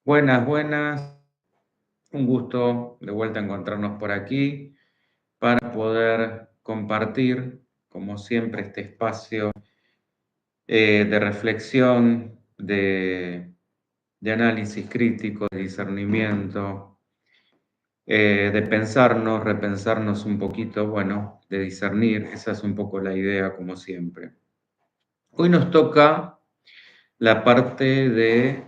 Buenas, buenas. Un gusto de vuelta a encontrarnos por aquí para poder compartir, como siempre, este espacio de reflexión, de análisis crítico, de discernimiento, de pensarnos, repensarnos un poquito, bueno, de discernir. Esa es un poco la idea, como siempre. Hoy nos toca la parte de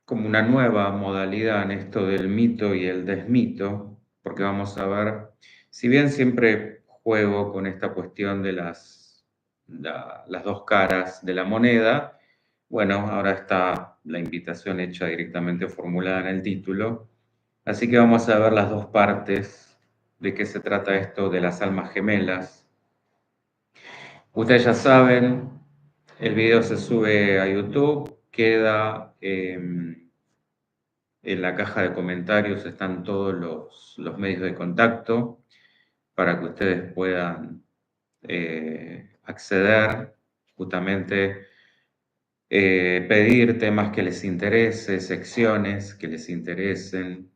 como una nueva modalidad en esto del mito y el desmito, porque vamos a ver, si bien siempre juego con esta cuestión de las dos caras de la moneda, bueno, ahora está la invitación hecha directamente formulada en el título, así que vamos a ver las dos partes de qué se trata esto de las almas gemelas. Ustedes ya saben, el video se sube a YouTube, queda en la caja de comentarios están todos los medios de contacto para que ustedes puedan acceder, justamente pedir temas que les interese, secciones que les interesen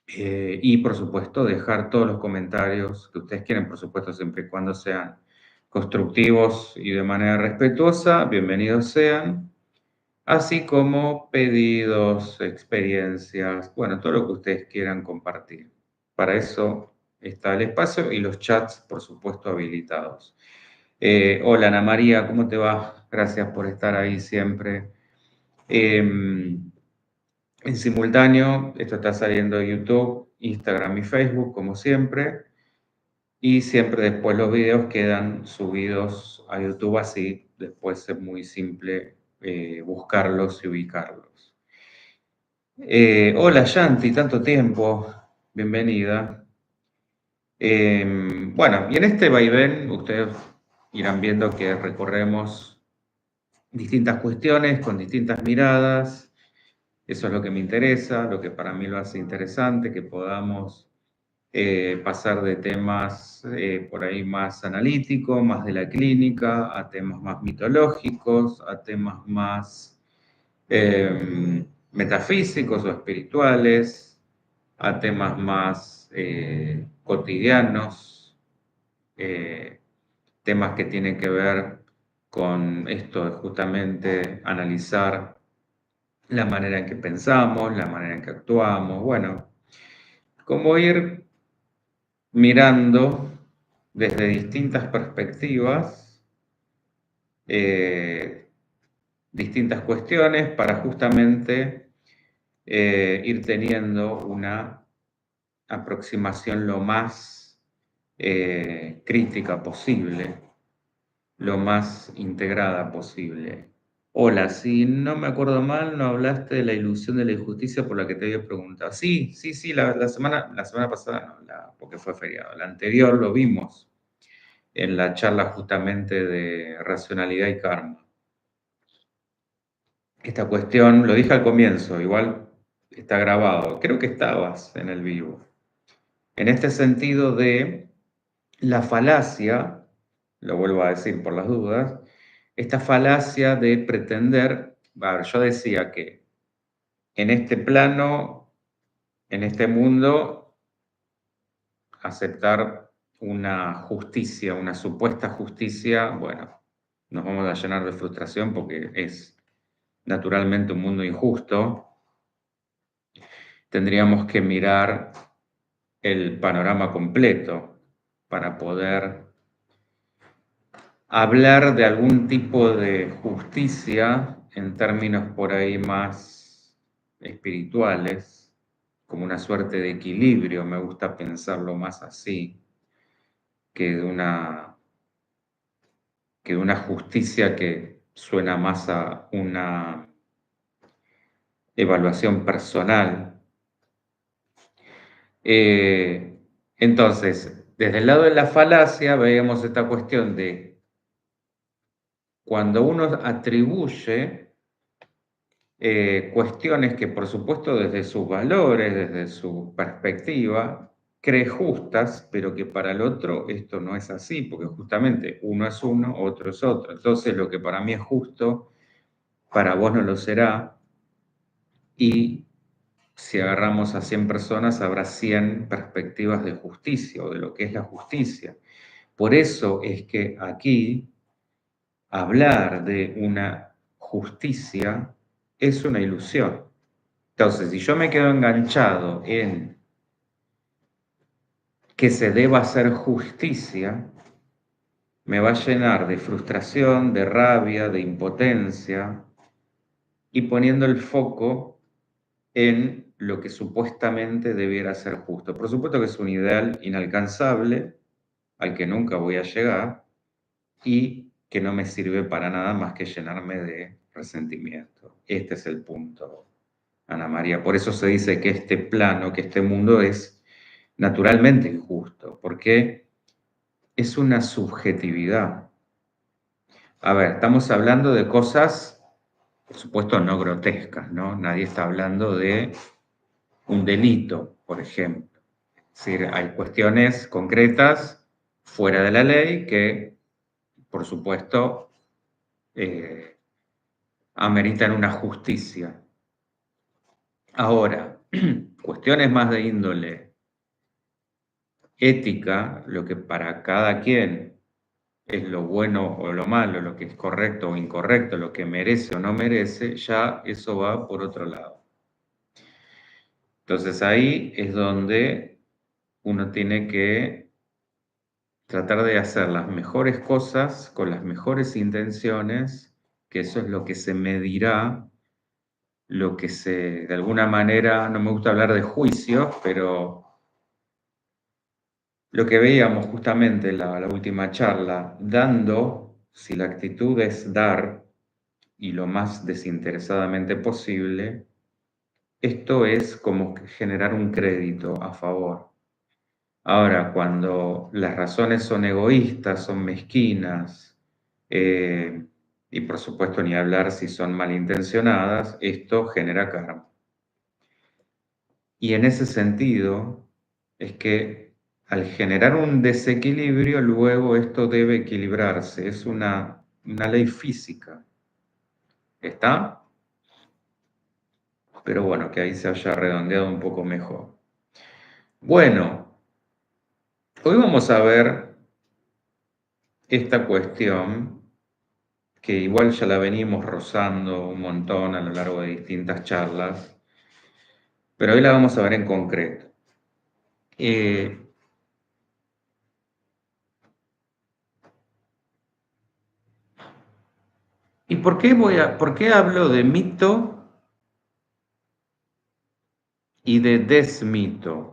y por supuesto dejar todos los comentarios que ustedes quieren, por supuesto siempre y cuando sean constructivos y de manera respetuosa, bienvenidos sean. Así como pedidos, experiencias, bueno, todo lo que ustedes quieran compartir. Para eso está el espacio y los chats, por supuesto, habilitados. Hola Ana María, ¿cómo te va? Gracias por estar ahí siempre. En simultáneo, esto está saliendo de YouTube, Instagram y Facebook, como siempre. Y siempre después los videos quedan subidos a YouTube, así después es muy simple buscarlos y ubicarlos. Hola Yanti, tanto tiempo, bienvenida. Bueno, y en este vaivén ustedes irán viendo que recorremos distintas cuestiones con distintas miradas. Eso es lo que me interesa, lo que para mí lo hace interesante, que podamos pasar de temas por ahí más analíticos, más de la clínica, a temas más mitológicos, a temas más metafísicos o espirituales, a temas más cotidianos, eh, temas que tienen que ver con esto de justamente analizar la manera en que pensamos, la manera en que actuamos, bueno, cómo ir mirando desde distintas perspectivas, eh, distintas cuestiones para justamente ir teniendo una aproximación lo más crítica posible, lo más integrada posible. Hola, si no me acuerdo mal, no hablaste de la ilusión de la injusticia por la que te había preguntado. Sí, sí, sí, la semana pasada, no, porque fue feriado, la anterior lo vimos en la charla justamente de racionalidad y karma. Esta cuestión, lo dije al comienzo, igual está grabado, creo que estabas en el vivo. En este sentido de la falacia, lo vuelvo a decir por las dudas, esta falacia de pretender, a ver, yo decía que en este plano, en este mundo, aceptar una justicia, una supuesta justicia, bueno, nos vamos a llenar de frustración porque es naturalmente un mundo injusto. Tendríamos que mirar el panorama completo para poder hablar de algún tipo de justicia en términos por ahí más espirituales, como una suerte de equilibrio, me gusta pensarlo más así, que de una justicia que suena más a una evaluación personal. Entonces, desde el lado de la falacia veíamos esta cuestión de cuando uno atribuye cuestiones que por supuesto desde sus valores, desde su perspectiva, cree justas, pero que para el otro esto no es así, porque justamente uno es uno, otro es otro. Entonces lo que para mí es justo, para vos no lo será, y si agarramos a 100 personas habrá 100 perspectivas de justicia o de lo que es la justicia. Por eso es que aquí hablar de una justicia es una ilusión. Entonces, si yo me quedo enganchado en que se deba hacer justicia, me va a llenar de frustración, de rabia, de impotencia, y poniendo el foco en lo que supuestamente debiera ser justo. Por supuesto que es un ideal inalcanzable, al que nunca voy a llegar, y que no me sirve para nada más que llenarme de resentimiento. Este es el punto, Ana María. Por eso se dice que este plano, que este mundo es naturalmente injusto, porque es una subjetividad. A ver, estamos hablando de cosas, por supuesto, no grotescas, ¿no? Nadie está hablando de un delito, por ejemplo. Es decir, hay cuestiones concretas fuera de la ley que, por supuesto, eh, ameritan una justicia. Ahora, cuestiones más de índole ética, lo que para cada quien es lo bueno o lo malo, lo que es correcto o incorrecto, lo que merece o no merece, ya eso va por otro lado. Entonces ahí es donde uno tiene que tratar de hacer las mejores cosas con las mejores intenciones, que eso es lo que se medirá, lo que se, de alguna manera, no me gusta hablar de juicios, pero lo que veíamos justamente en la última charla, dando, si la actitud es dar y lo más desinteresadamente posible, esto es como generar un crédito a favor. Ahora, cuando las razones son egoístas, son mezquinas, y por supuesto ni hablar si son malintencionadas, esto genera karma. Y en ese sentido es que al generar un desequilibrio, luego esto debe equilibrarse. Es una ley física. ¿Está? Pero bueno, que ahí se haya redondeado un poco mejor. Bueno, hoy vamos a ver esta cuestión que igual ya la venimos rozando un montón a lo largo de distintas charlas, pero hoy la vamos a ver en concreto. ¿Y por qué hablo de mito y de desmito?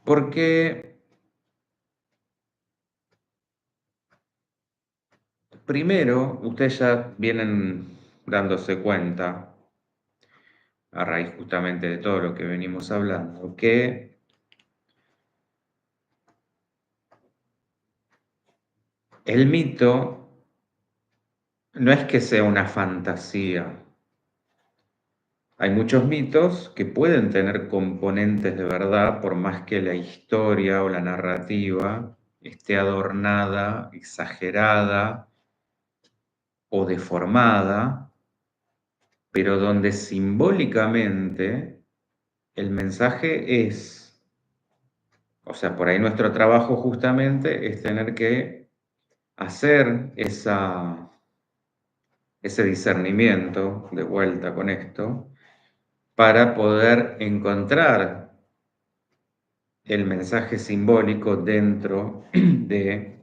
Porque primero, ustedes ya vienen dándose cuenta, a raíz justamente de todo lo que venimos hablando, que el mito no es que sea una fantasía. Hay muchos mitos que pueden tener componentes de verdad, por más que la historia o la narrativa esté adornada, exagerada o deformada, pero donde simbólicamente el mensaje es, o sea, por ahí nuestro trabajo justamente es tener que hacer ese discernimiento, de vuelta con esto, para poder encontrar el mensaje simbólico dentro de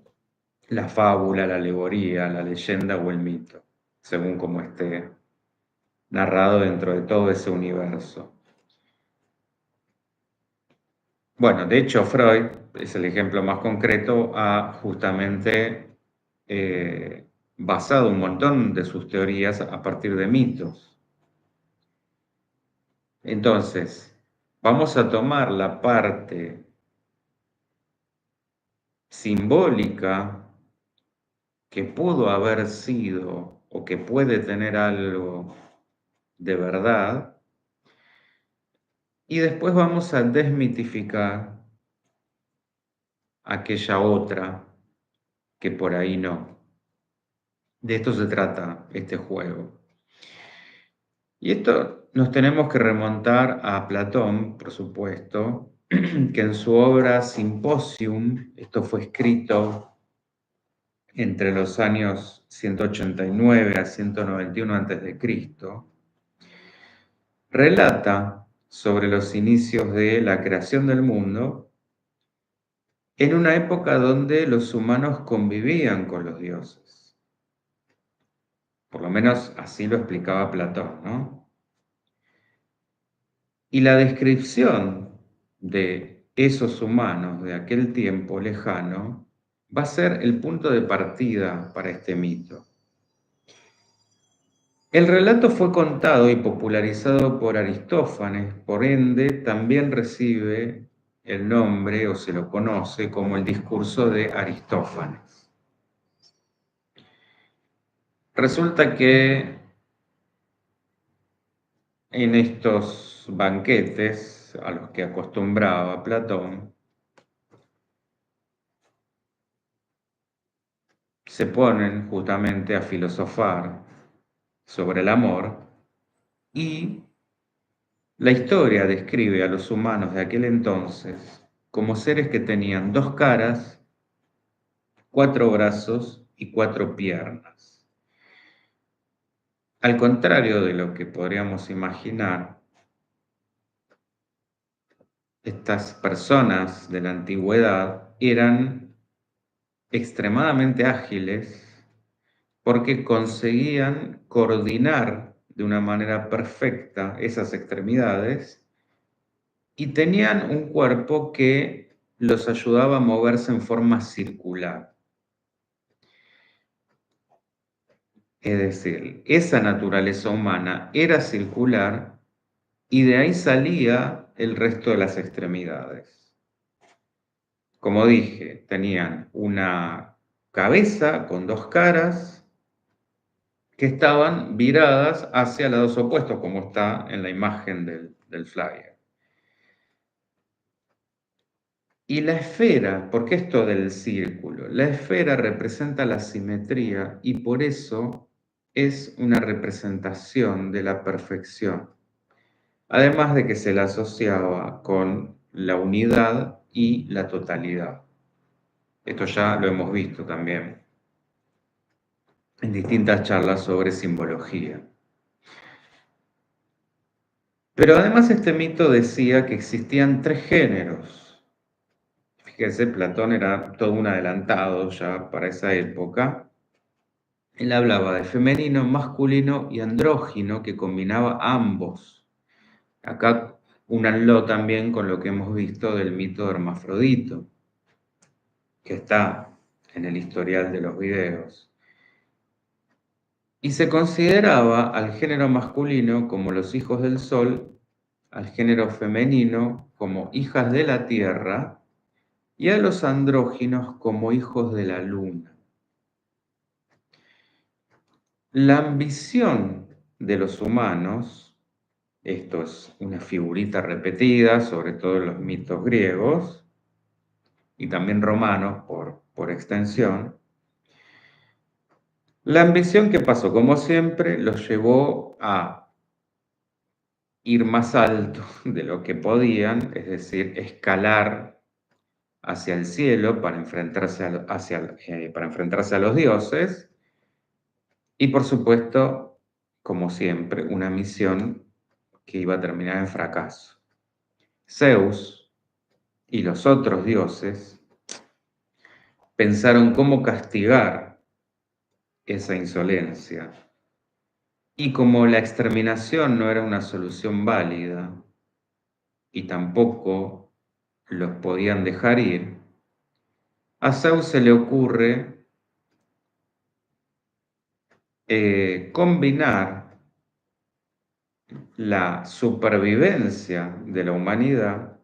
la fábula, la alegoría, la leyenda o el mito, según como esté narrado dentro de todo ese universo. Bueno, de hecho, Freud es el ejemplo más concreto, ha justamente basado un montón de sus teorías a partir de mitos. Entonces, vamos a tomar la parte simbólica que pudo haber sido o que puede tener algo de verdad, y después vamos a desmitificar aquella otra que por ahí no. De esto se trata este juego. Y esto nos tenemos que remontar a Platón, por supuesto, que en su obra Symposium, esto fue escrito entre los años 189 a 191 a.C., relata sobre los inicios de la creación del mundo en una época donde los humanos convivían con los dioses. Por lo menos así lo explicaba Platón, ¿no? Y la descripción de esos humanos de aquel tiempo lejano va a ser el punto de partida para este mito. El relato fue contado y popularizado por Aristófanes, por ende también recibe el nombre o se lo conoce como el discurso de Aristófanes. Resulta que en estos banquetes a los que acostumbraba Platón, se ponen justamente a filosofar sobre el amor y la historia describe a los humanos de aquel entonces como seres que tenían 2 caras, 4 brazos y 4 piernas. Al contrario de lo que podríamos imaginar, estas personas de la antigüedad eran extremadamente ágiles porque conseguían coordinar de una manera perfecta esas extremidades y tenían un cuerpo que los ayudaba a moverse en forma circular. Es decir, esa naturaleza humana era circular y de ahí salía el resto de las extremidades. Como dije, tenían una cabeza con 2 caras que estaban viradas hacia lados opuestos, como está en la imagen del flyer. Y la esfera, ¿por qué esto del círculo? La esfera representa la simetría y por eso es una representación de la perfección. Además de que se la asociaba con la unidad y la totalidad. Esto ya lo hemos visto también en distintas charlas sobre simbología. Pero además este mito decía que existían 3 géneros. Fíjense, Platón era todo un adelantado ya para esa época. Él hablaba de femenino, masculino y andrógino que combinaba ambos. Acá únanlo también con lo que hemos visto del mito de Hermafrodito, que está en el historial de los videos. Y se consideraba al género masculino como los hijos del sol, al género femenino como hijas de la tierra y a los andróginos como hijos de la luna. La ambición de los humanos, esto es una figurita repetida, sobre todo en los mitos griegos y también romanos por extensión, la ambición que pasó, como siempre, los llevó a ir más alto de lo que podían, es decir, escalar hacia el cielo para enfrentarse para enfrentarse a los dioses y, por supuesto, como siempre, una misión que iba a terminar en fracaso. Zeus y los otros dioses pensaron cómo castigar esa insolencia. Y como la exterminación no era una solución válida y tampoco los podían dejar ir, a Zeus se le ocurre combinar la supervivencia de la humanidad,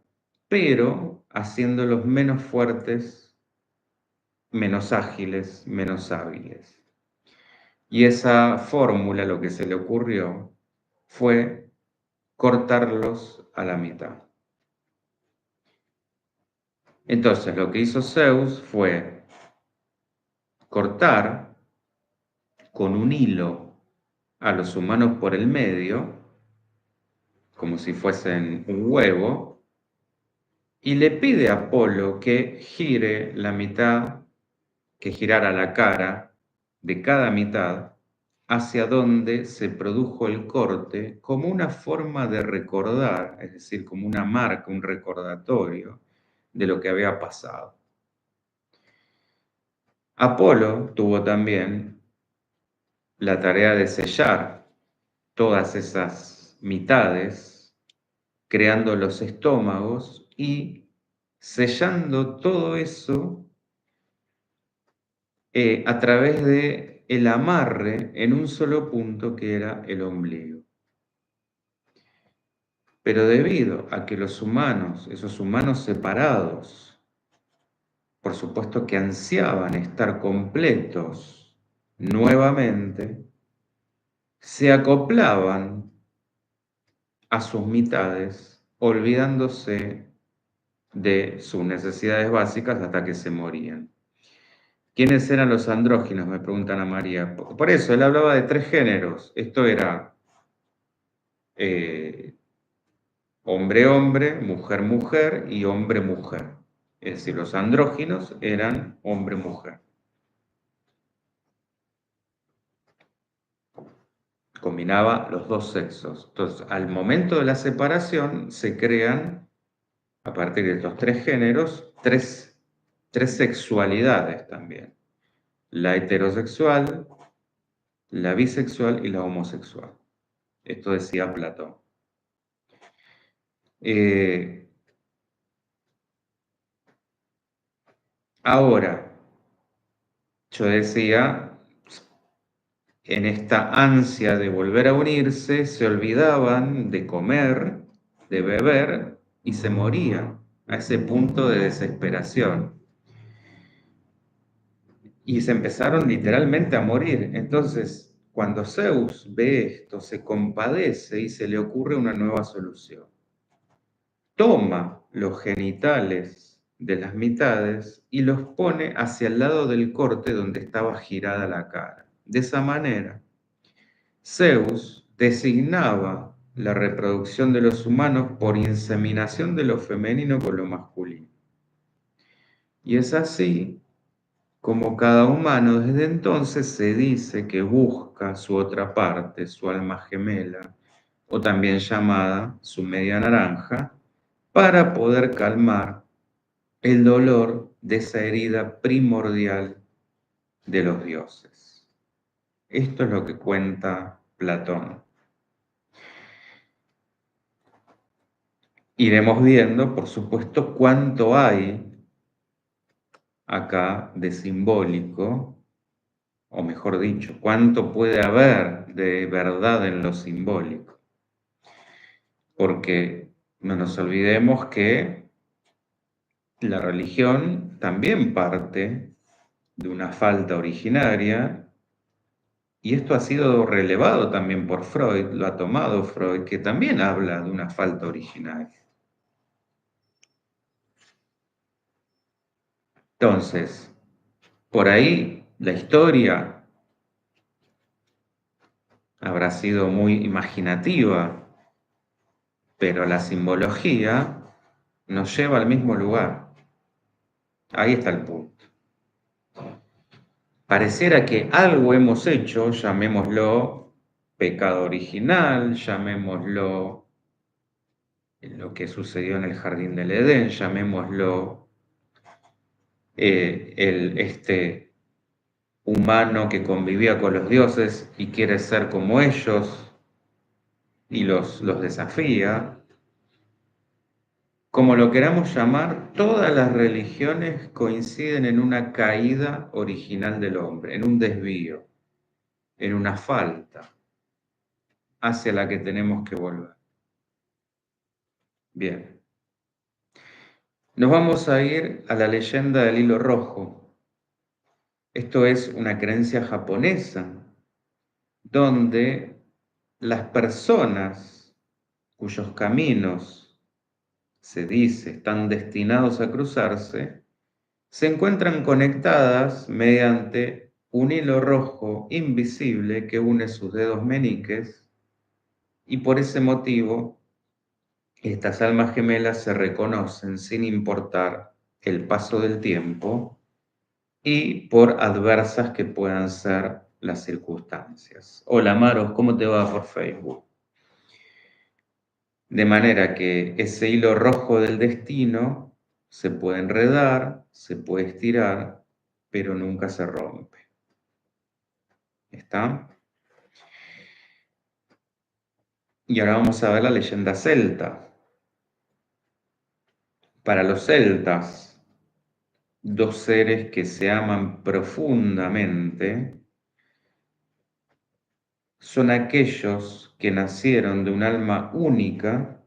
pero haciéndolos menos fuertes, menos ágiles, menos hábiles. Y esa fórmula, lo que se le ocurrió, fue cortarlos a la mitad. Entonces, lo que hizo Zeus fue cortar con un hilo a los humanos por el medio, como si fuesen un huevo, y le pide a Apolo que gire la mitad, que girara la cara de cada mitad hacia donde se produjo el corte, como una forma de recordar, es decir, como una marca, un recordatorio de lo que había pasado. Apolo tuvo también la tarea de sellar todas esas mitades, creando los estómagos y sellando todo eso a través de el amarre en un solo punto que era el ombligo. Pero debido a que los humanos, esos humanos separados, por supuesto que ansiaban estar completos nuevamente, se acoplaban a sus mitades, olvidándose de sus necesidades básicas hasta que se morían. ¿Quiénes eran los andróginos? Me preguntan a María. Por eso, él hablaba de 3 géneros. Esto era hombre-hombre, mujer-mujer y hombre-mujer. Es decir, los andróginos eran hombre-mujer. Combinaba los dos sexos. Entonces, al momento de la separación, se crean, a partir de estos 3 géneros, tres sexualidades también. La heterosexual, la bisexual y la homosexual. Esto decía Platón. Ahora, yo decía, en esta ansia de volver a unirse, se olvidaban de comer, de beber y se morían a ese punto de desesperación. Y se empezaron literalmente a morir. Entonces, cuando Zeus ve esto, se compadece y se le ocurre una nueva solución. Toma los genitales de las mitades y los pone hacia el lado del corte donde estaba girada la cara. De esa manera, Zeus designaba la reproducción de los humanos por inseminación de lo femenino con lo masculino. Y es así como cada humano desde entonces se dice que busca su otra parte, su alma gemela, o también llamada su media naranja, para poder calmar el dolor de esa herida primordial de los dioses. Esto es lo que cuenta Platón. Iremos viendo, por supuesto, cuánto hay acá de simbólico, o mejor dicho, cuánto puede haber de verdad en lo simbólico. Porque no nos olvidemos que la religión también parte de una falta originaria, y esto ha sido relevado también por Freud, lo ha tomado Freud, que también habla de una falta originaria. Entonces, por ahí la historia habrá sido muy imaginativa, pero la simbología nos lleva al mismo lugar. Ahí está el punto. Pareciera que algo hemos hecho, llamémoslo pecado original, llamémoslo lo que sucedió en el jardín del Edén, llamémoslo este humano que convivía con los dioses y quiere ser como ellos y los desafía. Como lo queramos llamar, todas las religiones coinciden en una caída original del hombre, en un desvío, en una falta hacia la que tenemos que volver. Bien. Nos vamos a ir a la leyenda del hilo rojo. Esto es una creencia japonesa, donde las personas cuyos caminos, se dice, están destinados a cruzarse, se encuentran conectadas mediante un hilo rojo invisible que une sus dedos meñiques y por ese motivo estas almas gemelas se reconocen sin importar el paso del tiempo y por adversas que puedan ser las circunstancias. Hola Maros, ¿cómo te va por Facebook? De manera que ese hilo rojo del destino se puede enredar, se puede estirar, pero nunca se rompe. ¿Está? Y ahora vamos a ver la leyenda celta. Para los celtas, dos seres que se aman profundamente son aquellos que nacieron de un alma única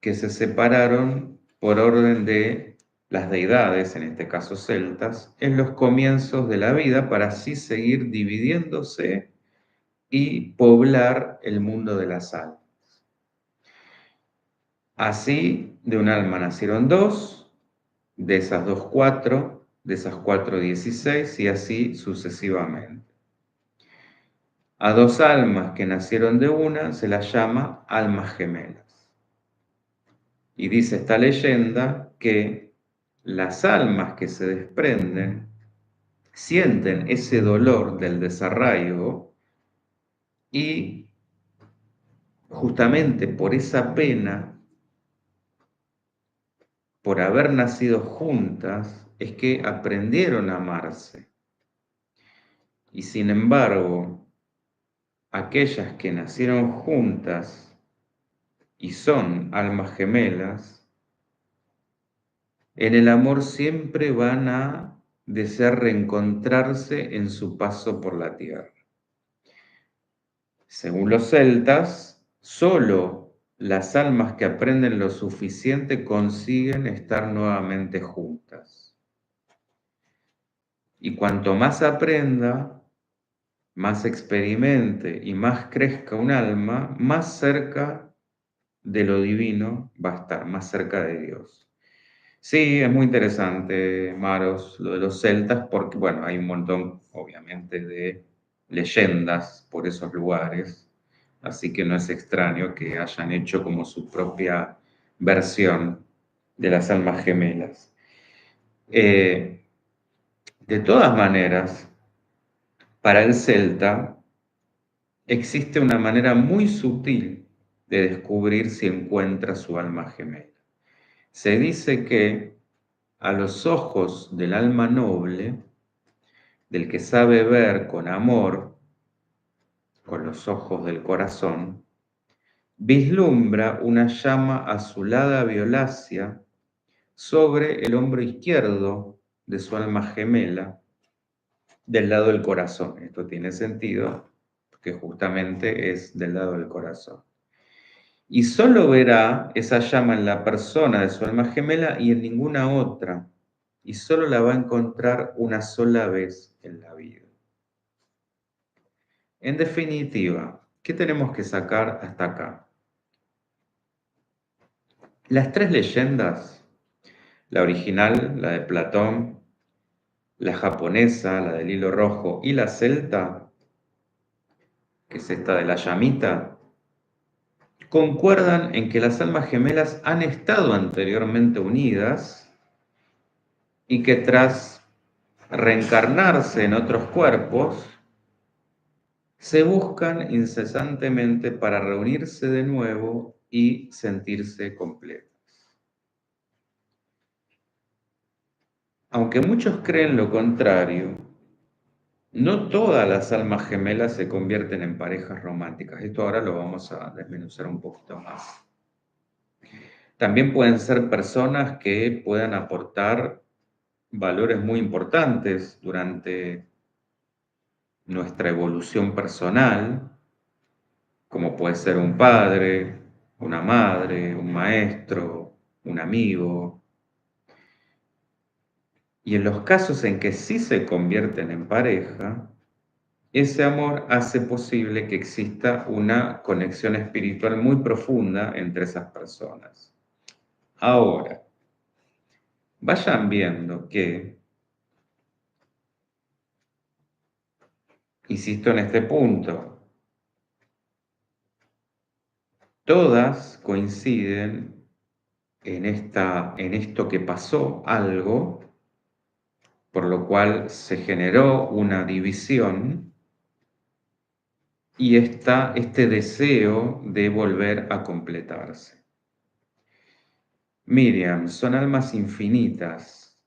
que se separaron por orden de las deidades, en este caso celtas, en los comienzos de la vida para así seguir dividiéndose y poblar el mundo de las almas. Así, de un alma nacieron dos, de esas dos cuatro, de esas cuatro 16 y así sucesivamente. A dos almas que nacieron de una se las llama almas gemelas. Y dice esta leyenda que las almas que se desprenden sienten ese dolor del desarraigo y justamente por esa pena, por haber nacido juntas, es que aprendieron a amarse. Y sin embargo, aquellas que nacieron juntas y son almas gemelas, en el amor siempre van a desear reencontrarse en su paso por la tierra. Según los celtas, solo las almas que aprenden lo suficiente consiguen estar nuevamente juntas. Y cuanto más aprenda, más experimente y más crezca un alma, más cerca de lo divino va a estar, más cerca de Dios. Sí, es muy interesante, Maros, lo de los celtas, porque, bueno, hay un montón, obviamente, de leyendas por esos lugares, así que no es extraño que hayan hecho como su propia versión de las almas gemelas. De todas maneras, para el celta existe una manera muy sutil de descubrir si encuentra su alma gemela. Se dice que a los ojos del alma noble, del que sabe ver con amor, con los ojos del corazón, vislumbra una llama azulada violácea sobre el hombro izquierdo de su alma gemela, del lado del corazón. Esto tiene sentido, porque justamente es del lado del corazón. Y solo verá esa llama en la persona de su alma gemela y en ninguna otra, y solo la va a encontrar una sola vez en la vida. En definitiva, ¿qué tenemos que sacar hasta acá? Las tres leyendas, la original, la de Platón, la japonesa, la del hilo rojo, y la celta, que es esta de la llamita, concuerdan en que las almas gemelas han estado anteriormente unidas y que tras reencarnarse en otros cuerpos, se buscan incesantemente para reunirse de nuevo y sentirse completas. Aunque muchos creen lo contrario, no todas las almas gemelas se convierten en parejas románticas. Esto ahora lo vamos a desmenuzar un poquito más. También pueden ser personas que puedan aportar valores muy importantes durante nuestra evolución personal, como puede ser un padre, una madre, un maestro, un amigo. Y en los casos en que sí se convierten en pareja, ese amor hace posible que exista una conexión espiritual muy profunda entre esas personas. Ahora, vayan viendo que insisto en este punto, todas coinciden en esto que pasó algo, por lo cual se generó una división y este deseo de volver a completarse. Miriam, son almas infinitas.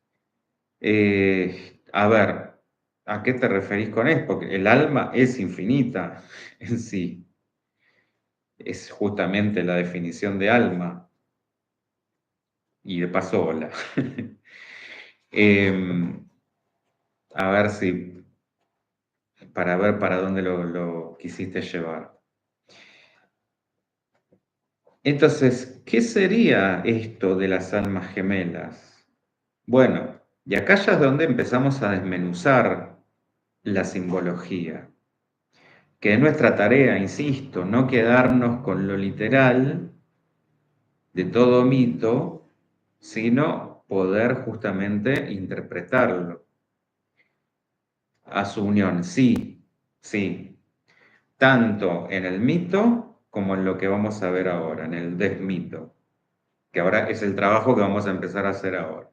A ver, ¿a qué te referís con esto? Porque el alma es infinita en sí. Es justamente la definición de alma. Y de paso, hola. A ver si, para ver para dónde lo quisiste llevar. Entonces, ¿qué sería esto de las almas gemelas? Bueno, y acá ya es donde empezamos a desmenuzar la simbología, que es nuestra tarea, insisto, no quedarnos con lo literal de todo mito, sino poder justamente interpretarlo a su unión, sí, sí, tanto en el mito como en lo que vamos a ver ahora, en el desmito, que ahora es el trabajo que vamos a empezar a hacer ahora.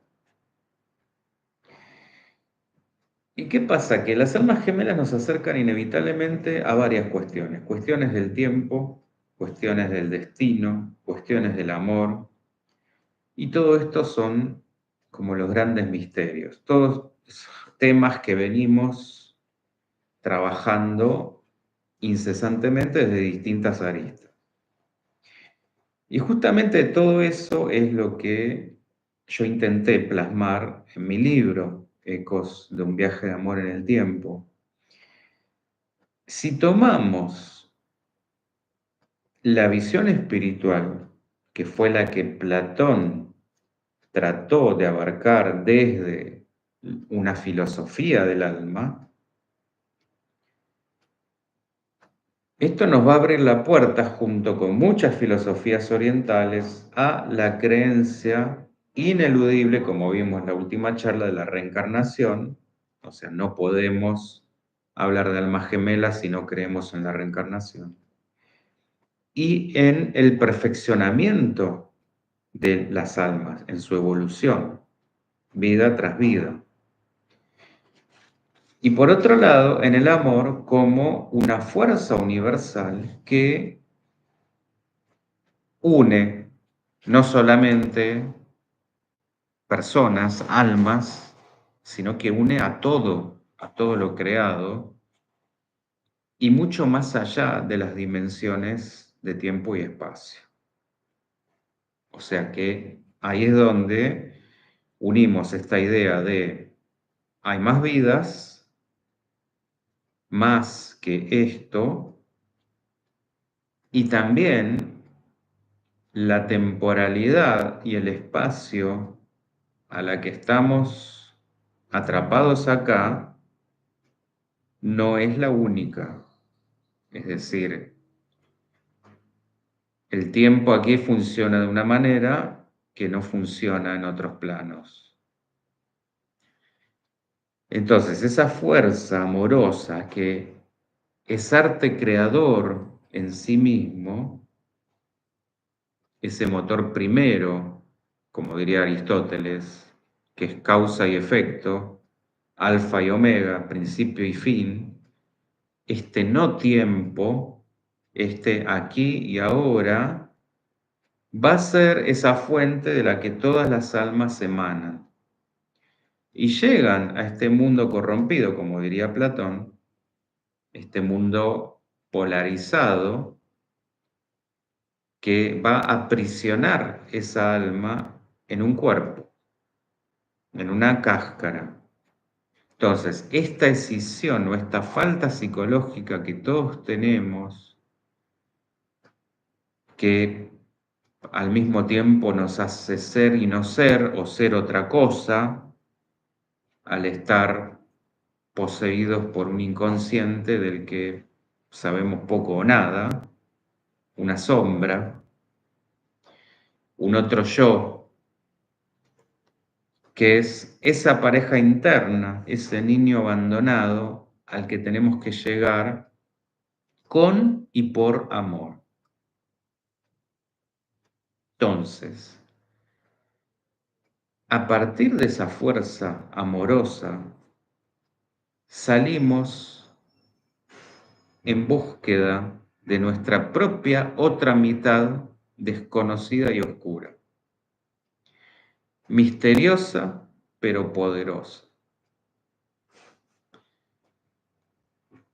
¿Y qué pasa? Que las almas gemelas nos acercan inevitablemente a varias cuestiones. Cuestiones del tiempo, cuestiones del destino, cuestiones del amor. Y todo esto son como los grandes misterios. Todos temas que venimos trabajando incesantemente desde distintas aristas. Y justamente todo eso es lo que yo intenté plasmar en mi libro, Ecos de un viaje de amor en el tiempo. Si tomamos la visión espiritual, que fue la que Platón trató de abarcar desde una filosofía del alma, esto nos va a abrir la puerta, junto con muchas filosofías orientales, a la creencia ineludible, como vimos en la última charla, de la reencarnación. O sea, no podemos hablar de almas gemelas si no creemos en la reencarnación. Y en el perfeccionamiento de las almas, en su evolución, vida tras vida. Y por otro lado, en el amor como una fuerza universal que une no solamente personas, almas, sino que une a todo lo creado, y mucho más allá de las dimensiones de tiempo y espacio. O sea que ahí es donde unimos esta idea de hay más vidas, más que esto, y también la temporalidad y el espacio a la que estamos atrapados acá no es la única. Es decir, el tiempo aquí funciona de una manera que no funciona en otros planos. Entonces, esa fuerza amorosa que es arte creador en sí mismo, ese motor primero, como diría Aristóteles, que es causa y efecto, alfa y omega, principio y fin, este no tiempo, este aquí y ahora, va a ser esa fuente de la que todas las almas emanan. Y llegan a este mundo corrompido, como diría Platón, este mundo polarizado, que va a aprisionar esa alma en un cuerpo, en una cáscara. Entonces, esta escisión o esta falta psicológica que todos tenemos, que al mismo tiempo nos hace ser y no ser o ser otra cosa, al estar poseídos por un inconsciente del que sabemos poco o nada, una sombra, un otro yo, que es esa pareja interna, ese niño abandonado al que tenemos que llegar con y por amor. Entonces, a partir de esa fuerza amorosa, salimos en búsqueda de nuestra propia otra mitad desconocida y oscura, misteriosa pero poderosa,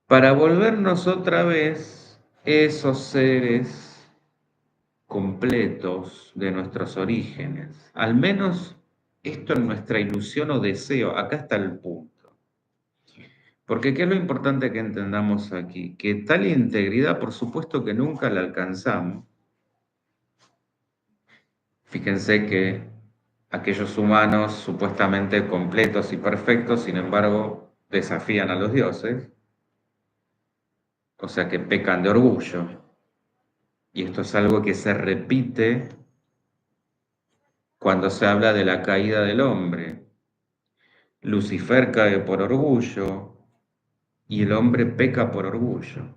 para volvernos otra vez esos seres completos de nuestros orígenes, al menos esto en nuestra ilusión o deseo, acá está el punto. Porque ¿qué es lo importante que entendamos aquí? Que tal integridad, por supuesto que nunca la alcanzamos. Fíjense que aquellos humanos supuestamente completos y perfectos, sin embargo, desafían a los dioses, o sea que pecan de orgullo. Y esto es algo que se repite cuando se habla de la caída del hombre. Lucifer cae por orgullo y el hombre peca por orgullo.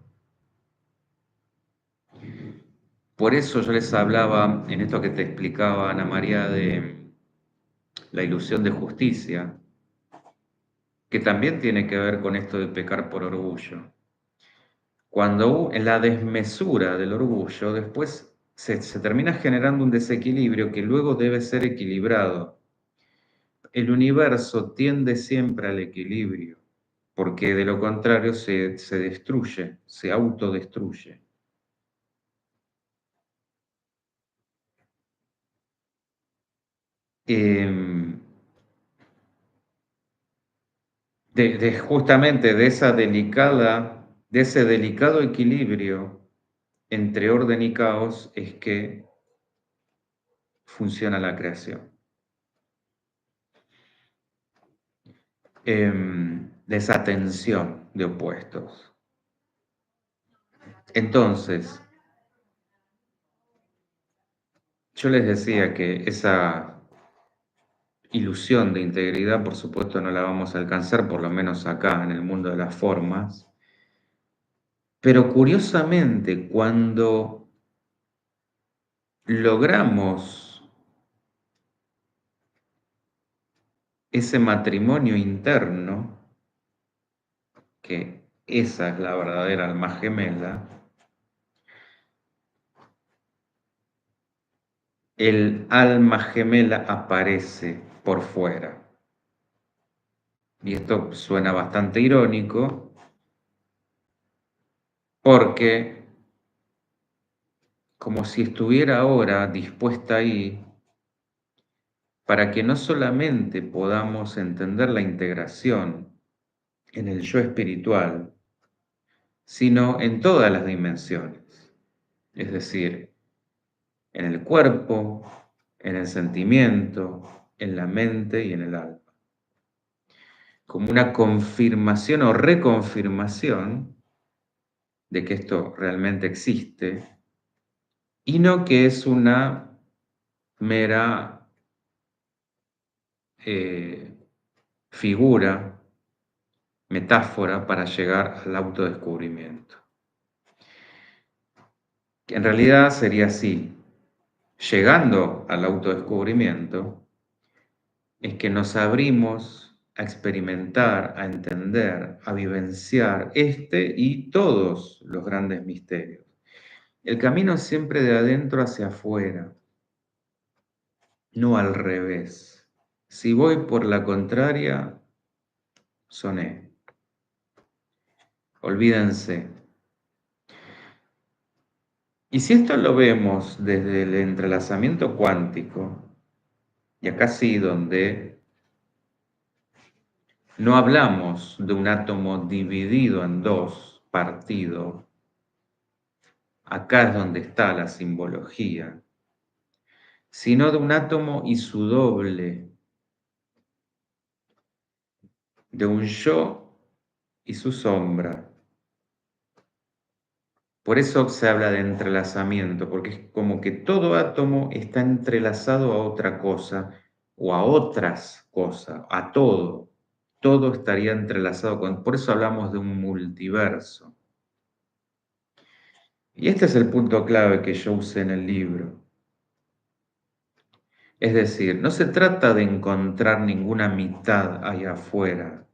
Por eso yo les hablaba en esto que te explicaba Ana María de la ilusión de justicia, que también tiene que ver con esto de pecar por orgullo. Cuando en la desmesura del orgullo, después se termina generando un desequilibrio que luego debe ser equilibrado. El universo tiende siempre al equilibrio, porque de lo contrario se destruye, se autodestruye. Em, justamente de ese delicado equilibrio entre orden y caos es que funciona la creación. De esa tensión de opuestos. Entonces, yo les decía que esa ilusión de integridad, por supuesto, no la vamos a alcanzar, por lo menos acá en el mundo de las formas, pero curiosamente, cuando logramos ese matrimonio interno, que esa es la verdadera alma gemela, el alma gemela aparece por fuera. Y esto suena bastante irónico, porque como si estuviera ahora dispuesta ahí para que no solamente podamos entender la integración en el yo espiritual, sino en todas las dimensiones, es decir, en el cuerpo, en el sentimiento, en la mente y en el alma, como una confirmación o reconfirmación de que esto realmente existe y no que es una mera figura, metáfora para llegar al autodescubrimiento. Que en realidad sería así. Llegando al autodescubrimiento es que nos abrimos a experimentar, a entender, a vivenciar este y todos los grandes misterios. El camino es siempre de adentro hacia afuera, no al revés. Si voy por la contraria, soné. Olvídense. Y si esto lo vemos desde el entrelazamiento cuántico, y acá sí donde no hablamos de un átomo dividido en dos, partido, acá es donde está la simbología, sino de un átomo y su doble, de un yo y su sombra. Por eso se habla de entrelazamiento, porque es como que todo átomo está entrelazado a otra cosa o a otras cosas, a todo. todo estaría entrelazado por eso hablamos de un multiverso. Y este es el punto clave que yo usé en el libro. Es decir, no se trata de encontrar ninguna mitad allá afuera,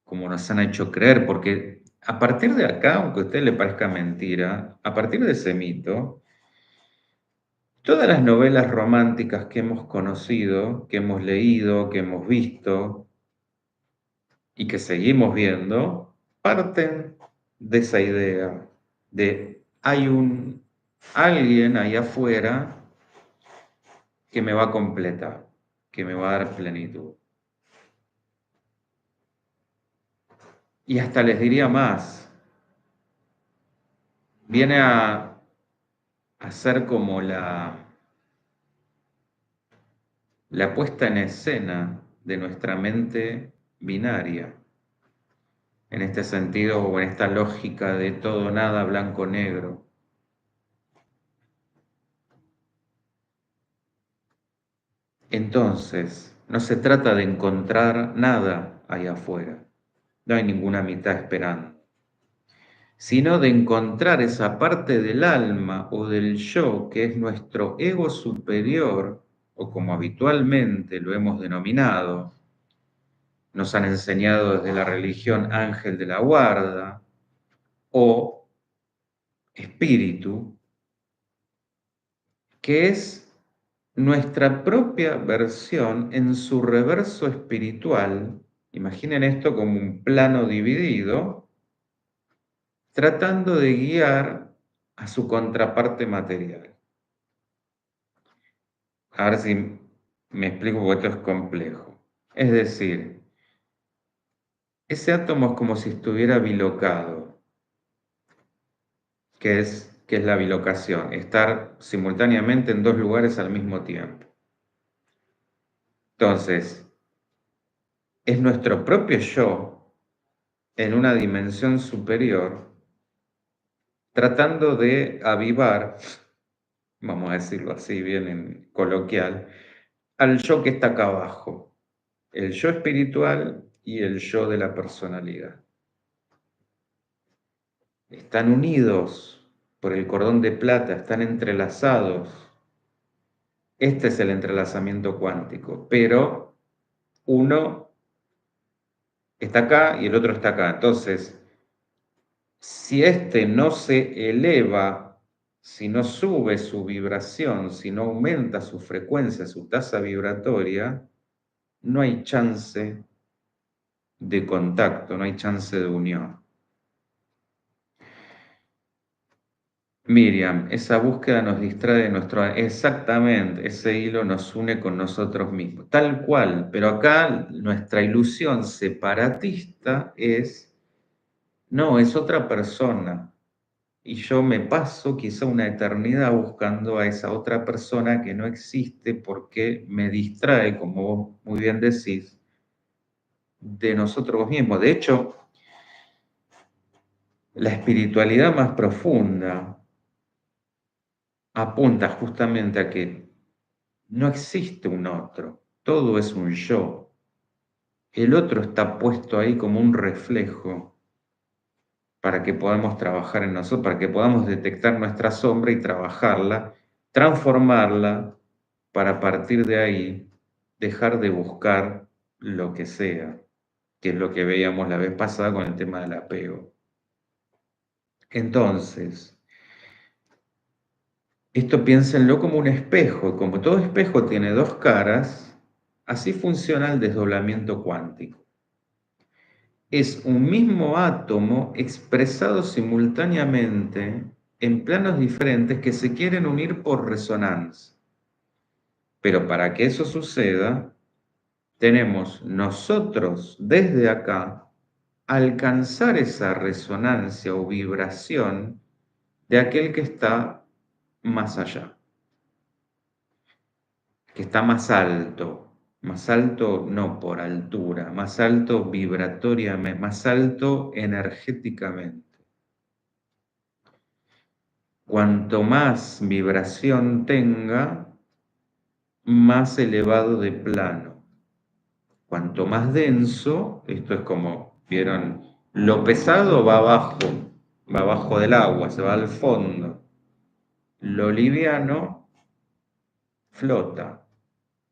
como nos han hecho creer, porque a partir de acá, aunque a usted le parezca mentira, a partir de ese mito, todas las novelas románticas que hemos conocido, que hemos leído, que hemos visto y que seguimos viendo, parten de esa idea de hay alguien ahí afuera que me va a completar, que me va a dar plenitud. Y hasta les diría más, viene a ser como la puesta en escena de nuestra mente binaria, en este sentido o en esta lógica de todo nada blanco-negro. Entonces, no se trata de encontrar nada ahí afuera, no hay ninguna mitad esperando, sino de encontrar esa parte del alma o del yo que es nuestro ego superior, o como habitualmente lo hemos denominado, nos han enseñado desde la religión ángel de la guarda o espíritu, que es nuestra propia versión en su reverso espiritual. Imaginen esto como un plano dividido, tratando de guiar a su contraparte material. A ver si me explico porque esto es complejo. Es decir, ese átomo es como si estuviera bilocado. ¿Qué es la bilocación? Estar simultáneamente en dos lugares al mismo tiempo. Entonces, es nuestro propio yo en una dimensión superior tratando de avivar, vamos a decirlo así bien en coloquial, al yo que está acá abajo, el yo espiritual y el yo de la personalidad. Están unidos por el cordón de plata, están entrelazados. Este es el entrelazamiento cuántico, pero uno está acá y el otro está acá. Entonces, si este no se eleva, si no sube su vibración, si no aumenta su frecuencia, su tasa vibratoria, no hay chance de contacto, no hay chance de unión. Miriam, esa búsqueda nos distrae de nuestro... Exactamente, ese hilo nos une con nosotros mismos, tal cual, pero acá nuestra ilusión separatista es, no, es otra persona, y yo me paso quizá una eternidad buscando a esa otra persona que no existe porque me distrae, como vos muy bien decís, de nosotros mismos. De hecho, la espiritualidad más profunda apunta justamente a que no existe un otro, todo es un yo. El otro está puesto ahí como un reflejo para que podamos trabajar en nosotros, para que podamos detectar nuestra sombra y trabajarla, transformarla, para a partir de ahí dejar de buscar lo que sea, que es lo que veíamos la vez pasada con el tema del apego. Entonces, esto piénsenlo como un espejo, y como todo espejo tiene dos caras, así funciona el desdoblamiento cuántico. Es un mismo átomo expresado simultáneamente en planos diferentes que se quieren unir por resonancia. Pero para que eso suceda, tenemos nosotros desde acá alcanzar esa resonancia o vibración de aquel que está más allá, que está más alto no por altura, más alto vibratoriamente, más alto energéticamente. Cuanto más vibración tenga, más elevado de plano. Cuanto más denso, esto es como, ¿vieron? Lo pesado va abajo del agua, se va al fondo. Lo liviano flota,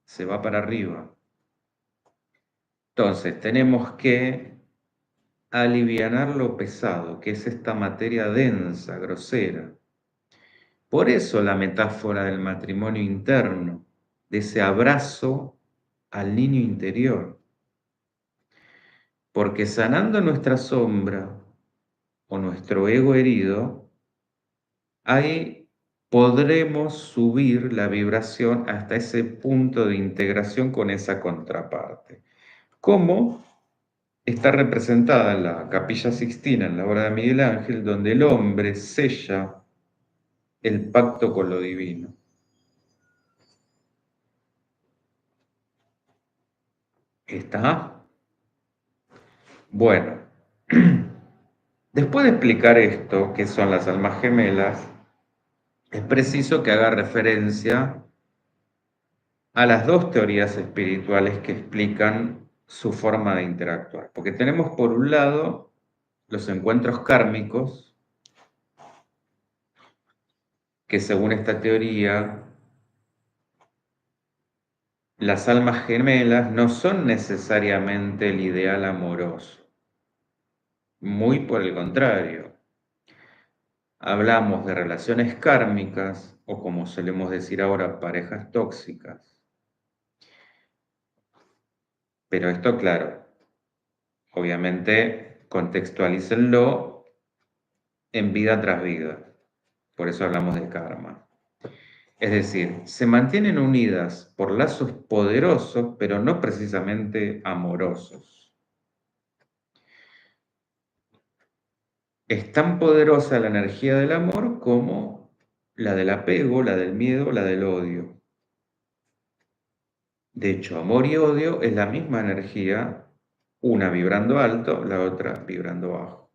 se va para arriba. Entonces, tenemos que alivianar lo pesado, que es esta materia densa, grosera. Por eso la metáfora del matrimonio interno, de ese abrazo al niño interior. Porque sanando nuestra sombra o nuestro ego herido, ahí podremos subir la vibración hasta ese punto de integración con esa contraparte. ¿Cómo? Está representada en la Capilla Sixtina, en la obra de Miguel Ángel, donde el hombre sella el pacto con lo divino. ¿Está? Bueno, después de explicar esto, qué son las almas gemelas, es preciso que haga referencia a las dos teorías espirituales que explican su forma de interactuar. Porque tenemos por un lado los encuentros kármicos, que según esta teoría, las almas gemelas no son necesariamente el ideal amoroso. Muy por el contrario. Hablamos de relaciones kármicas, o como solemos decir ahora, parejas tóxicas. Pero esto, claro, obviamente contextualícenlo en vida tras vida. Por eso hablamos de karma. Es decir, se mantienen unidas por lazos poderosos, pero no precisamente amorosos. Es tan poderosa la energía del amor como la del apego, la del miedo, la del odio. De hecho, amor y odio es la misma energía, una vibrando alto, la otra vibrando bajo.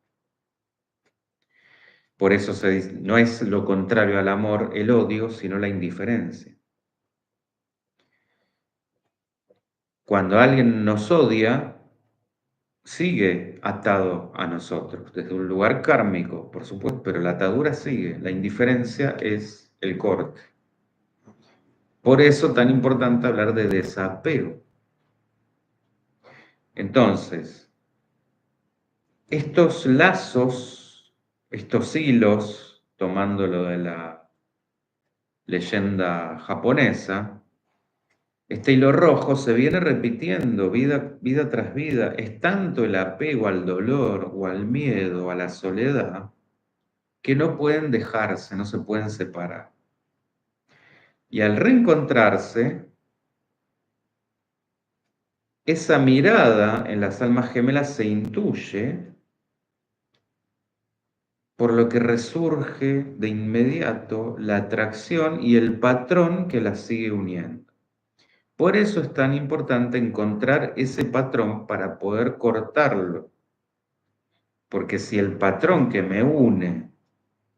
Por eso se dice, no es lo contrario al amor el odio, sino la indiferencia. Cuando alguien nos odia, sigue atado a nosotros, desde un lugar kármico, por supuesto, pero la atadura sigue, la indiferencia es el corte. Por eso tan importante hablar de desapego. Entonces, estos lazos, estos hilos, tomándolo de la leyenda japonesa, este hilo rojo se viene repitiendo vida tras vida. Es tanto el apego al dolor o al miedo, a la soledad, que no pueden dejarse, no se pueden separar. Y al reencontrarse, esa mirada en las almas gemelas se intuye, por lo que resurge de inmediato la atracción y el patrón que las sigue uniendo. Por eso es tan importante encontrar ese patrón para poder cortarlo. Porque si el patrón que me une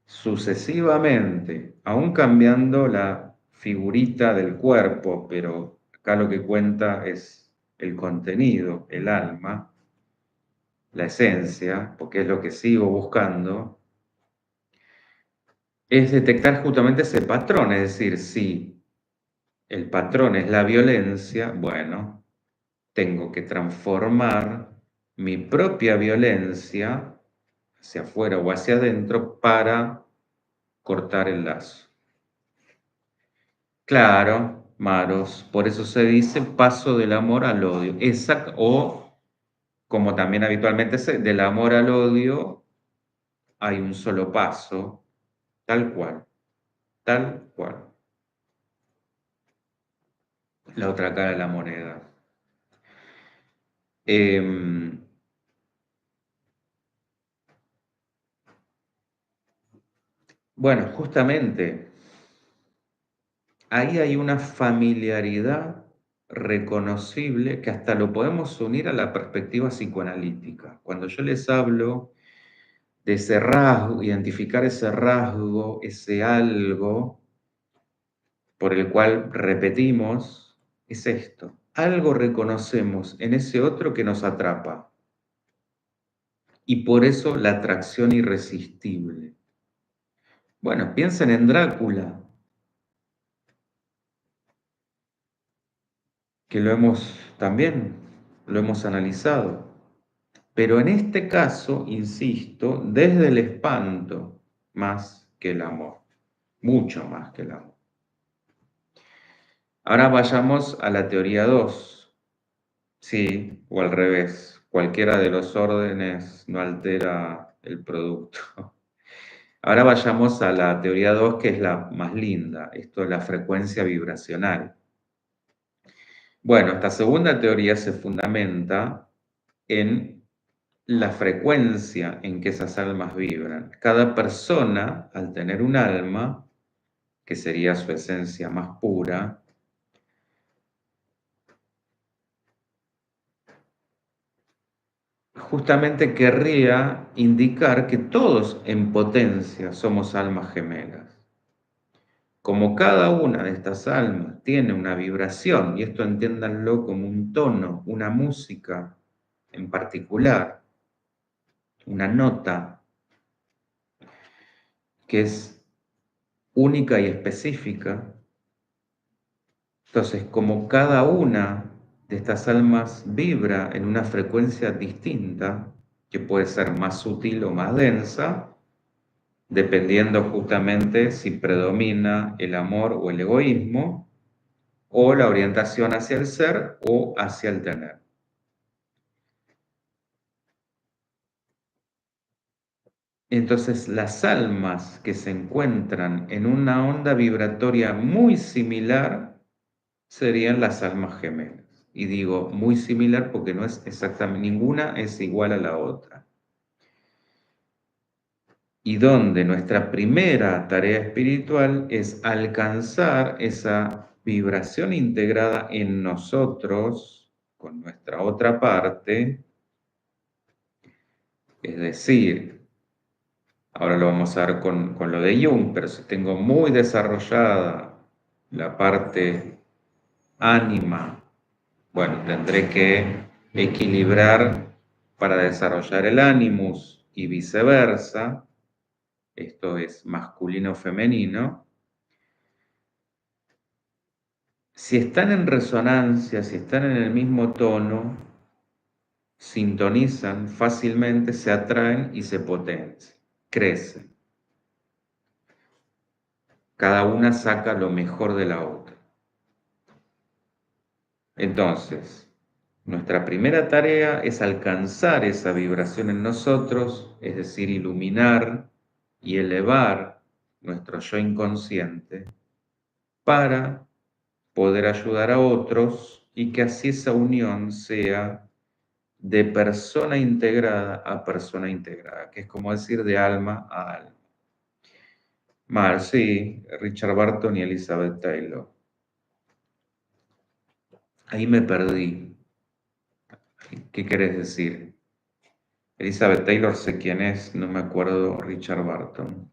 sucesivamente, aún cambiando la figurita del cuerpo, pero acá lo que cuenta es el contenido, el alma, la esencia, porque es lo que sigo buscando, es detectar justamente ese patrón, es decir, si el patrón es la violencia, bueno, tengo que transformar mi propia violencia hacia afuera o hacia adentro para cortar el lazo. Claro, Maros, por eso se dice paso del amor al odio. Exacto, o como también habitualmente se, del amor al odio hay un solo paso, tal cual, tal cual. La otra cara de la moneda. Em, bueno, justamente ahí hay una familiaridad reconocible que hasta lo podemos unir a la perspectiva psicoanalítica. Cuando yo les hablo de ese rasgo, identificar ese rasgo, ese algo por el cual repetimos, es esto. algo reconocemos en ese otro que nos atrapa. Y por eso la atracción irresistible. Bueno, piensen en Drácula, que lo hemos analizado. Pero en este caso, insisto, desde el espanto más que el amor, mucho más que el amor. Ahora vayamos a la teoría 2. Sí, o al revés, cualquiera de los órdenes no altera el producto. Ahora vayamos a la teoría 2, que es la más linda, esto es la frecuencia vibracional. Bueno, esta segunda teoría se fundamenta en la frecuencia en que esas almas vibran. Cada persona, al tener un alma, que sería su esencia más pura, justamente querría indicar que todos en potencia somos almas gemelas. Como cada una de estas almas tiene una vibración, y esto entiéndanlo como un tono, una música en particular, una nota que es única y específica, entonces como cada una de estas almas vibra en una frecuencia distinta, que puede ser más sutil o más densa, dependiendo justamente si predomina el amor o el egoísmo, o la orientación hacia el ser o hacia el tener. Entonces, las almas que se encuentran en una onda vibratoria muy similar serían las almas gemelas. Y digo muy similar porque no es exactamente, ninguna es igual a la otra. Y donde nuestra primera tarea espiritual es alcanzar esa vibración integrada en nosotros, con nuestra otra parte, es decir, ahora lo vamos a ver con lo de Jung, pero si tengo muy desarrollada la parte ánima, bueno, tendré que equilibrar para desarrollar el animus y viceversa. Esto es masculino-femenino. Si están en resonancia, si están en el mismo tono, sintonizan fácilmente, se atraen y se potencian, crecen. Cada una saca lo mejor de la otra. Entonces, nuestra primera tarea es alcanzar esa vibración en nosotros, es decir, iluminar y elevar nuestro yo inconsciente para poder ayudar a otros y que así esa unión sea de persona integrada a persona integrada, que es como decir de alma a alma. Sí, Richard Barton y Elizabeth Taylor. Ahí me perdí. ¿Qué querés decir? Elizabeth Taylor sé quién es, no me acuerdo Richard Barton.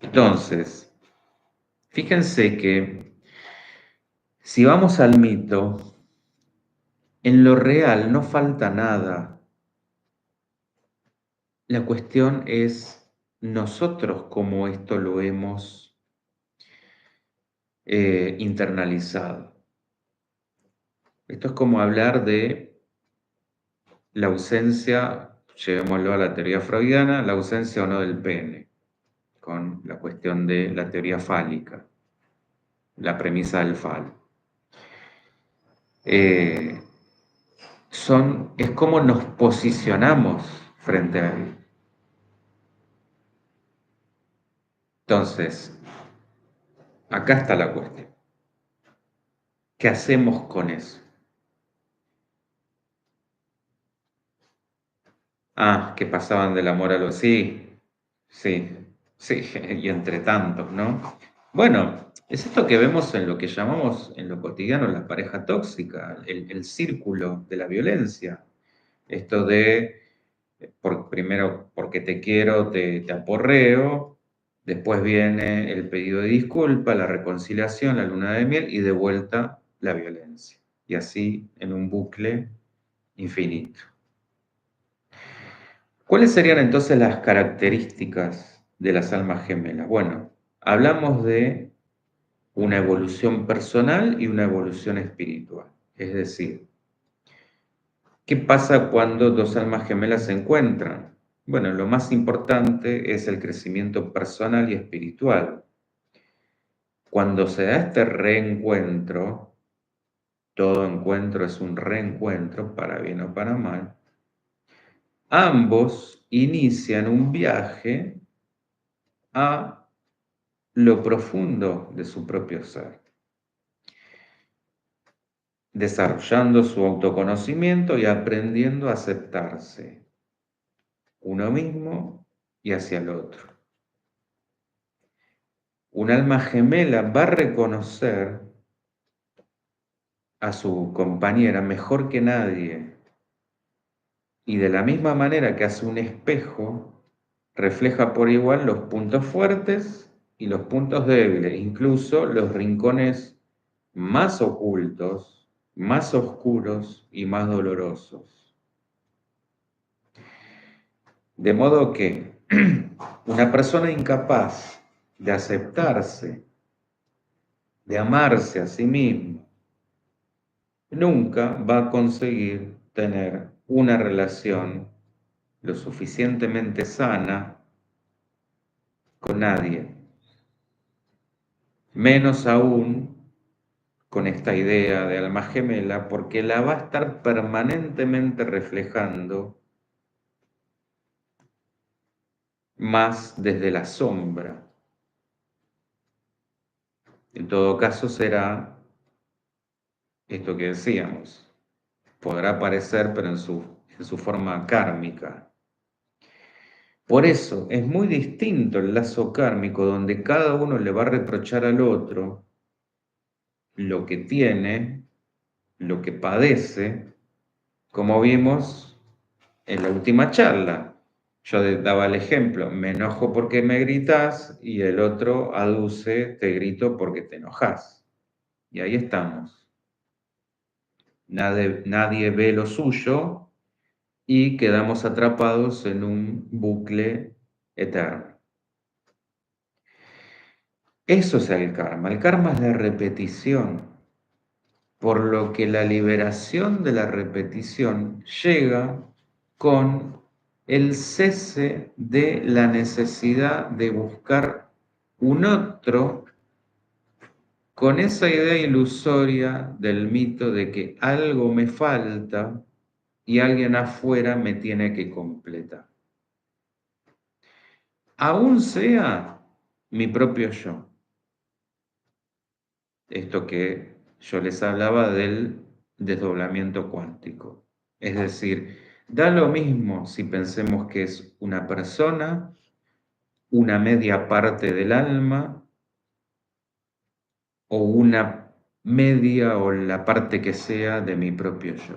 Entonces, fíjense que si vamos al mito, en lo real no falta nada. La cuestión es nosotros cómo esto lo hemos internalizado. Esto es como hablar de la ausencia, llevémoslo a la teoría freudiana, la ausencia o no del pene, con la cuestión de la teoría fálica, la premisa del falo. Es como nos posicionamos frente a él. Entonces, acá está la cuestión. ¿Qué hacemos con eso? Que pasaban del amor a lo... Sí, sí, sí, y entre tantos, ¿no? Bueno, es esto que vemos en lo que llamamos en lo cotidiano la pareja tóxica, el círculo de la violencia. Esto de, primero, porque te quiero, te aporreo, Después viene el pedido de disculpa, la reconciliación, la luna de miel y de vuelta la violencia. Y así en un bucle infinito. ¿Cuáles serían entonces las características de las almas gemelas? Bueno, hablamos de una evolución personal y una evolución espiritual. Es decir, ¿qué pasa cuando dos almas gemelas se encuentran? Bueno, lo más importante es el crecimiento personal y espiritual. Cuando se da este reencuentro, todo encuentro es un reencuentro, para bien o para mal, ambos inician un viaje a lo profundo de su propio ser, desarrollando su autoconocimiento y aprendiendo a aceptarse uno mismo y hacia el otro. Un alma gemela va a reconocer a su compañera mejor que nadie y de la misma manera que hace un espejo, refleja por igual los puntos fuertes y los puntos débiles, incluso los rincones más ocultos, más oscuros y más dolorosos. De modo que una persona incapaz de aceptarse, de amarse a sí mismo, nunca va a conseguir tener una relación lo suficientemente sana con nadie, menos aún con esta idea de alma gemela, porque la va a estar permanentemente reflejando más desde la sombra. En todo caso será esto que decíamos, podrá aparecer pero en su forma kármica. Por eso es muy distinto el lazo kármico donde cada uno le va a reprochar al otro lo que tiene, lo que padece, como vimos en la última charla. Yo daba el ejemplo, me enojo porque me gritas y el otro aduce, te grito porque te enojas. Y ahí estamos. Nadie ve lo suyo y quedamos atrapados en un bucle eterno. Eso es el karma. El karma es la repetición, por lo que la liberación de la repetición llega con el cese de la necesidad de buscar un otro con esa idea ilusoria del mito de que algo me falta y alguien afuera me tiene que completar. Aún sea mi propio yo. Esto que yo les hablaba del desdoblamiento cuántico. Es decir, da lo mismo si pensemos que es una persona, una media parte del alma o una media o la parte que sea de mi propio yo.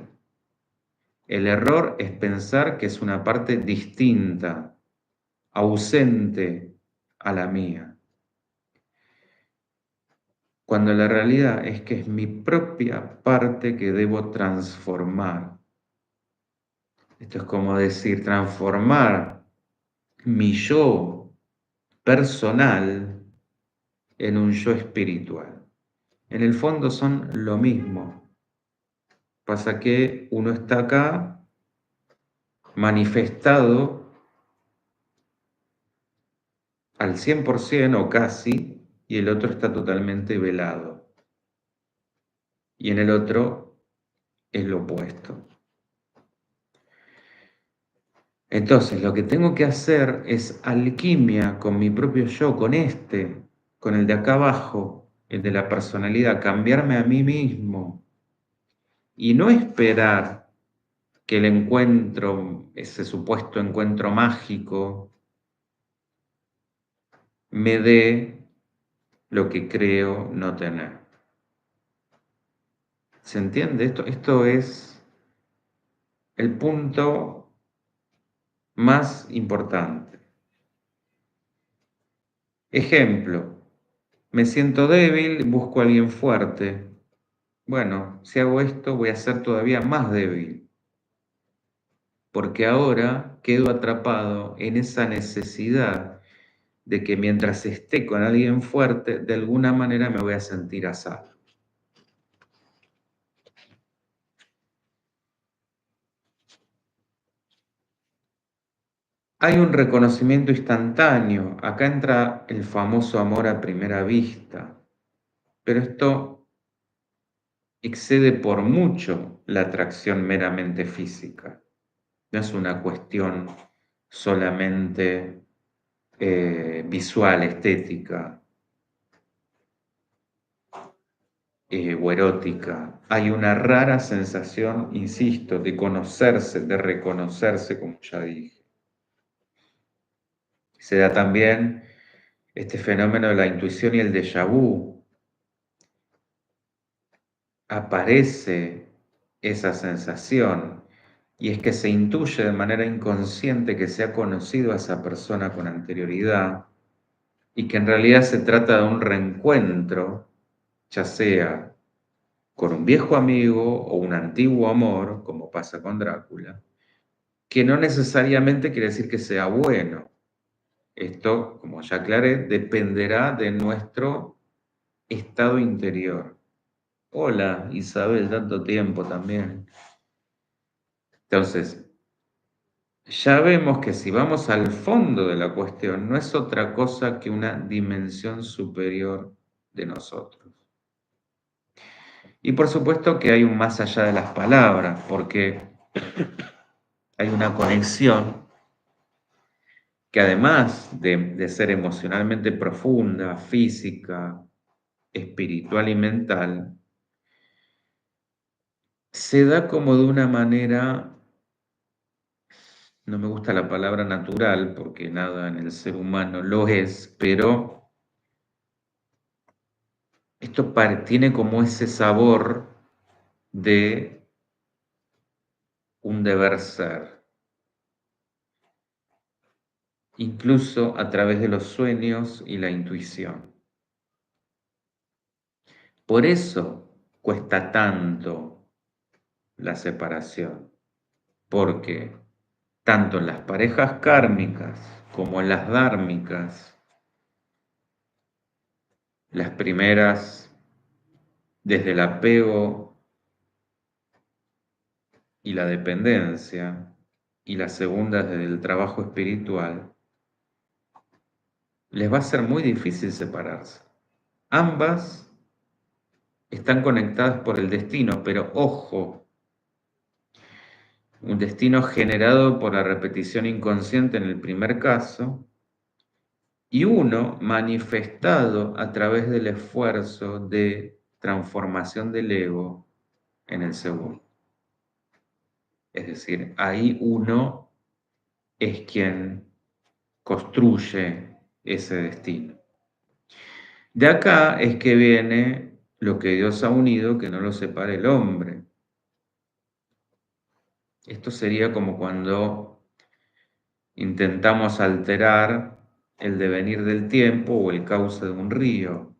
El error es pensar que es una parte distinta, ausente a la mía, cuando la realidad es que es mi propia parte que debo transformar. Esto es como decir, transformar mi yo personal en un yo espiritual. En el fondo son lo mismo. Pasa que uno está acá manifestado al 100% o casi, y el otro está totalmente velado. Y en el otro es lo opuesto. Entonces, lo que tengo que hacer es alquimia con mi propio yo, con el de acá abajo, el de la personalidad, cambiarme a mí mismo y no esperar que el encuentro, ese supuesto encuentro mágico, me dé lo que creo no tener. ¿Se entiende? Esto es el punto más importante. Ejemplo, me siento débil, busco a alguien fuerte. Bueno, si hago esto voy a ser todavía más débil, porque ahora quedo atrapado en esa necesidad de que mientras esté con alguien fuerte, de alguna manera me voy a sentir a salvo. Hay un reconocimiento instantáneo. Acá entra el famoso amor a primera vista. Pero esto excede por mucho la atracción meramente física. No es una cuestión solamente visual, estética o erótica. Hay una rara sensación, insisto, de conocerse, de reconocerse, como ya dije. Se da también este fenómeno de la intuición y el déjà vu. Aparece esa sensación y es que se intuye de manera inconsciente que se ha conocido a esa persona con anterioridad y que en realidad se trata de un reencuentro, ya sea con un viejo amigo o un antiguo amor, como pasa con Drácula, que no necesariamente quiere decir que sea bueno. Esto, como ya aclaré, dependerá de nuestro estado interior. Hola, Isabel, tanto tiempo también. Entonces, ya vemos que si vamos al fondo de la cuestión, no es otra cosa que una dimensión superior de nosotros. Y por supuesto que hay un más allá de las palabras, porque hay una conexión que además de ser emocionalmente profunda, física, espiritual y mental, se da como de una manera, no me gusta la palabra natural, porque nada en el ser humano lo es, pero esto tiene como ese sabor de un deber ser, incluso a través de los sueños y la intuición. Por eso cuesta tanto la separación, porque tanto en las parejas kármicas como en las dármicas, las primeras desde el apego y la dependencia, y las segundas desde el trabajo espiritual, les va a ser muy difícil separarse. Ambas están conectadas por el destino, pero ojo, un destino generado por la repetición inconsciente en el primer caso y uno manifestado a través del esfuerzo de transformación del ego en el segundo. Es decir, ahí uno es quien construye ese destino. De acá es que viene lo que Dios ha unido, que no lo separe el hombre. Esto sería como cuando intentamos alterar el devenir del tiempo o el cauce de un río.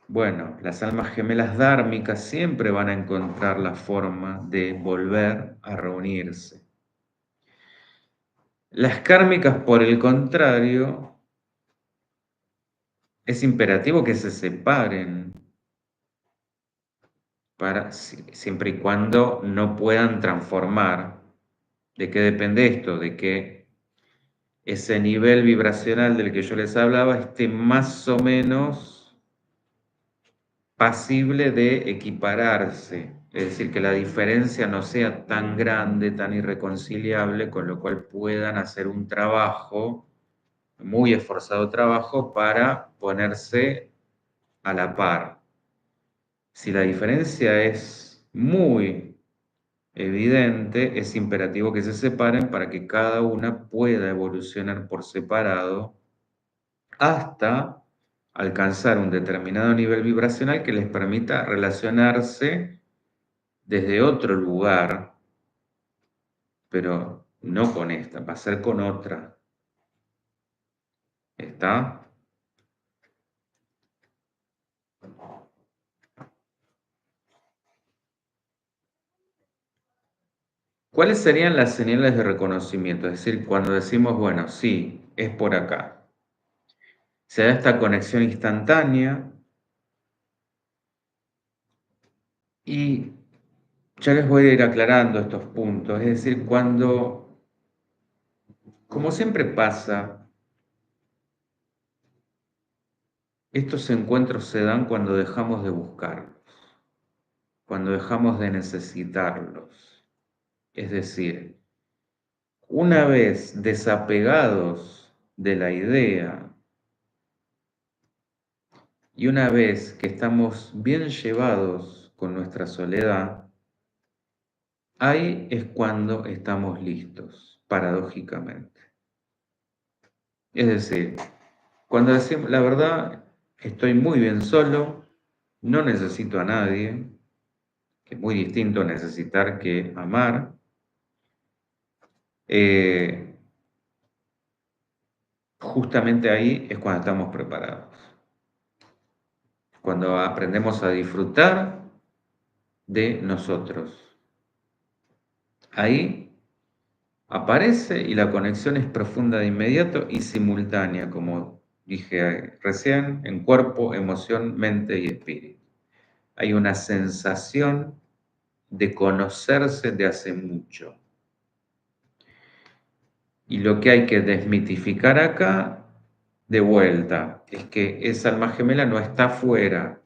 Bueno, las almas gemelas dármicas siempre van a encontrar la forma de volver a reunirse. Las kármicas, por el contrario, es imperativo que se separen siempre y cuando no puedan transformar. ¿De qué depende esto? De que ese nivel vibracional del que yo les hablaba esté más o menos pasible de equipararse, es decir, que la diferencia no sea tan grande, tan irreconciliable, con lo cual puedan hacer un trabajo, muy esforzado trabajo, para ponerse a la par. Si la diferencia es muy evidente, es imperativo que se separen para que cada una pueda evolucionar por separado hasta alcanzar un determinado nivel vibracional que les permita relacionarse desde otro lugar, pero no con esta, va a ser con otra. ¿Está? ¿Cuáles serían las señales de reconocimiento? Es decir, cuando decimos, bueno, sí, es por acá. Se da esta conexión instantánea y ya les voy a ir aclarando estos puntos. Es decir, cuando, como siempre pasa, estos encuentros se dan cuando dejamos de buscarlos, cuando dejamos de necesitarlos. Es decir, una vez desapegados de la idea y una vez que estamos bien llevados con nuestra soledad, ahí es cuando estamos listos, paradójicamente. Es decir, cuando decimos, la verdad, estoy muy bien solo, no necesito a nadie, que es muy distinto necesitar que amar, eh, justamente ahí es cuando estamos preparados. Cuando aprendemos a disfrutar de nosotros. Ahí aparece y la conexión es profunda de inmediato y simultánea, como dije recién, en cuerpo, emoción, mente y espíritu. Hay una sensación de conocerse de hace mucho. Y lo que hay que desmitificar acá, de vuelta, es que esa alma gemela no está fuera,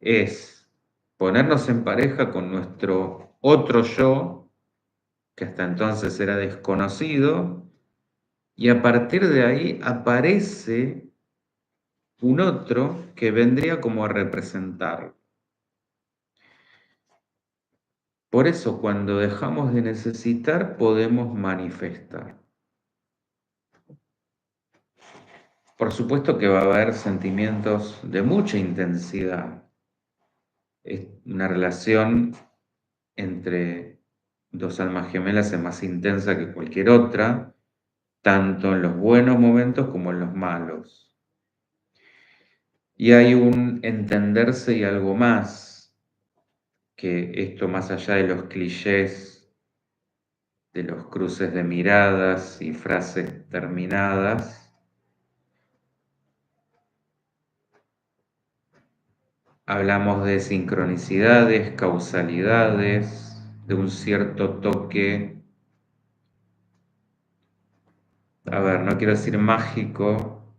es ponernos en pareja con nuestro otro yo, que hasta entonces era desconocido, y a partir de ahí aparece un otro que vendría como a representarlo. Por eso cuando dejamos de necesitar podemos manifestar. Por supuesto que va a haber sentimientos de mucha intensidad. Es una relación entre dos almas gemelas es más intensa que cualquier otra, tanto en los buenos momentos como en los malos. Y hay un entenderse y algo más, que esto más allá de los clichés, de los cruces de miradas y frases terminadas, hablamos de sincronicidades, causalidades, de un cierto toque, a ver, no quiero decir mágico,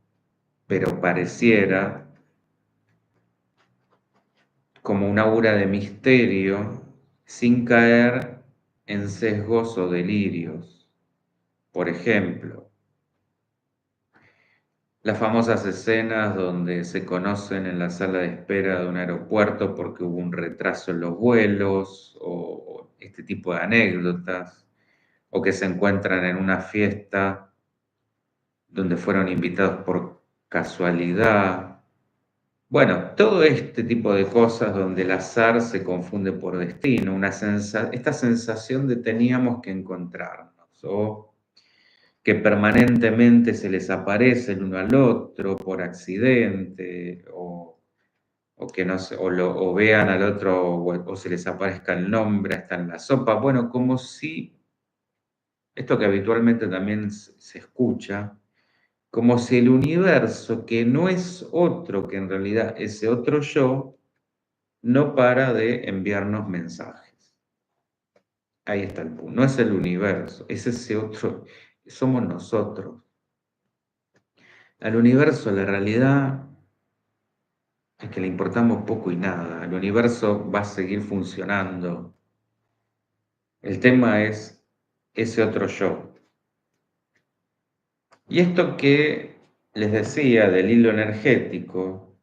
pero pareciera como un aura de misterio sin caer en sesgos o delirios. Por ejemplo, las famosas escenas donde se conocen en la sala de espera de un aeropuerto porque hubo un retraso en los vuelos o este tipo de anécdotas, o que se encuentran en una fiesta donde fueron invitados por casualidad. Bueno, todo este tipo de cosas donde el azar se confunde por destino, esta sensación de teníamos que encontrarnos, o que permanentemente se les aparece el uno al otro por accidente, o que no se- o vean al otro, o se les aparezca el nombre hasta en la sopa. Bueno, como si, esto que habitualmente también se escucha, como si el universo, que no es otro que en realidad ese otro yo, no para de enviarnos mensajes. Ahí está el punto. No es el universo, es ese otro, somos nosotros. Al universo, la realidad es que le importamos poco y nada. El universo va a seguir funcionando. El tema es ese otro yo. Y esto que les decía del hilo energético,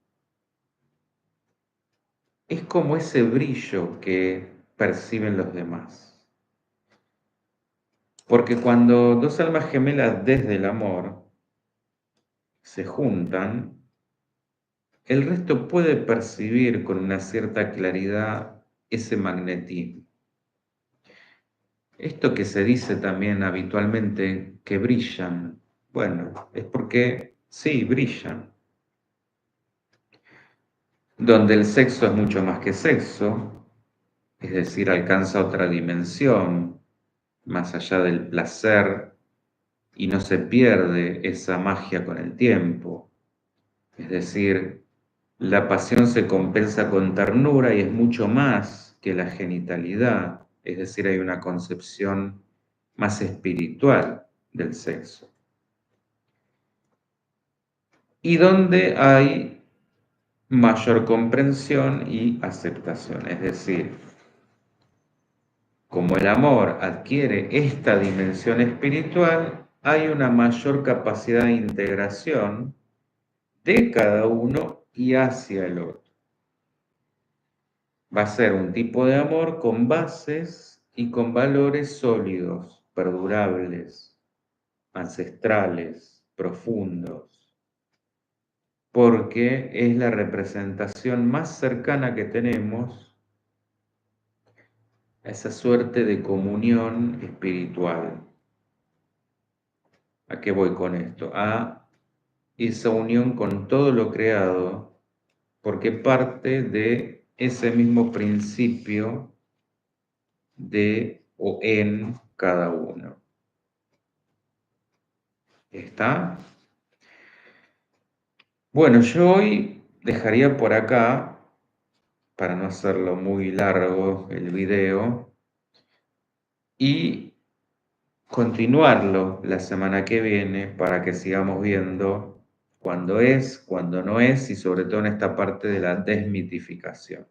es como ese brillo que perciben los demás. Porque cuando dos almas gemelas desde el amor se juntan, el resto puede percibir con una cierta claridad ese magnetismo. Esto que se dice también habitualmente, que brillan. Bueno, es porque sí, brillan. Donde el sexo es mucho más que sexo, es decir, alcanza otra dimensión, más allá del placer, y no se pierde esa magia con el tiempo. Es decir, la pasión se compensa con ternura y es mucho más que la genitalidad, es decir, hay una concepción más espiritual del sexo. Y donde hay mayor comprensión y aceptación, es decir, como el amor adquiere esta dimensión espiritual, hay una mayor capacidad de integración de cada uno y hacia el otro. Va a ser un tipo de amor con bases y con valores sólidos, perdurables, ancestrales, profundos, porque es la representación más cercana que tenemos a esa suerte de comunión espiritual. ¿A qué voy con esto? A esa unión con todo lo creado, porque parte de ese mismo principio de o en cada uno. ¿Está? Bueno, yo hoy dejaría por acá, para no hacerlo muy largo el video, y continuarlo la semana que viene para que sigamos viendo cuándo es, cuándo no es y sobre todo en esta parte de la desmitificación.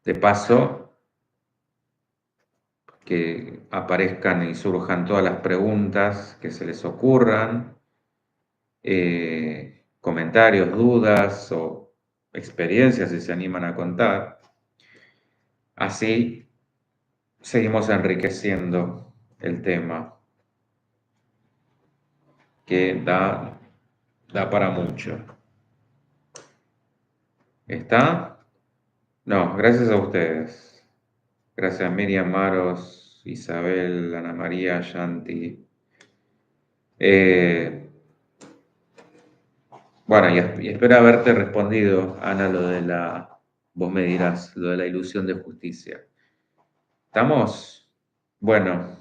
De paso, que aparezcan y surjan todas las preguntas que se les ocurran, comentarios, dudas o experiencias si se animan a contar. Así seguimos enriqueciendo el tema que da para mucho. ¿Está? No, gracias a ustedes. Gracias Miriam, Maros, Isabel, Ana María, Yanti. Bueno, y espero haberte respondido, Ana, vos me dirás, lo de la ilusión de justicia. ¿Estamos? Bueno,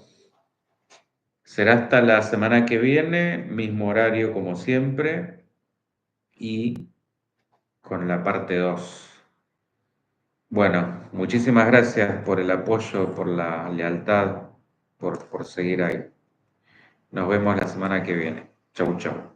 será hasta la semana que viene, mismo horario como siempre, y con la parte 2. Bueno, muchísimas gracias por el apoyo, por la lealtad, por seguir ahí. Nos vemos la semana que viene. Chau, chau.